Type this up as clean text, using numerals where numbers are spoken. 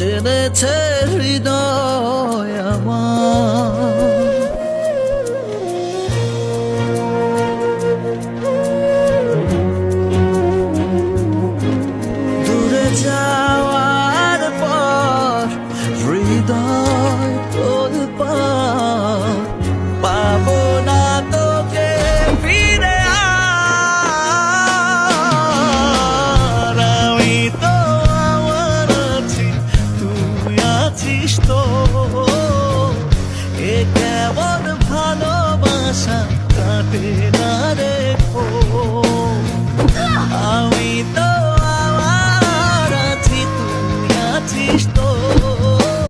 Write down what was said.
জেনেছে হৃদয় আমার। দূরে যাওয়ার পর হৃদয় তোলপাড়, পাবো না তোকে ফিরে আর। আমি তো আমার আছি, তুই আছিস তো, এ কেমন ভালোবাসা কাটে না রে। আমি তো